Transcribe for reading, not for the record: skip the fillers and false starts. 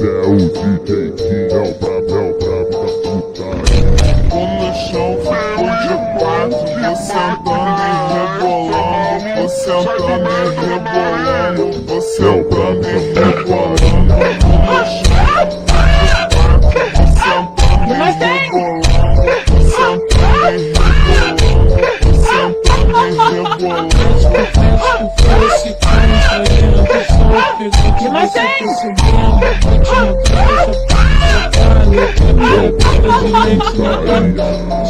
é o DJ que é o brabo da putaria. Tô no chão, fico de quatro, vou sentando e rebolando, vou sentando e rebolando, vou sentando e rebolando. Tô no chão, fico de quatro, vou sentando e rebolando, vou sentando e rebolando, vou sentando e rebolando. Mas tem! É o brabo da putaria.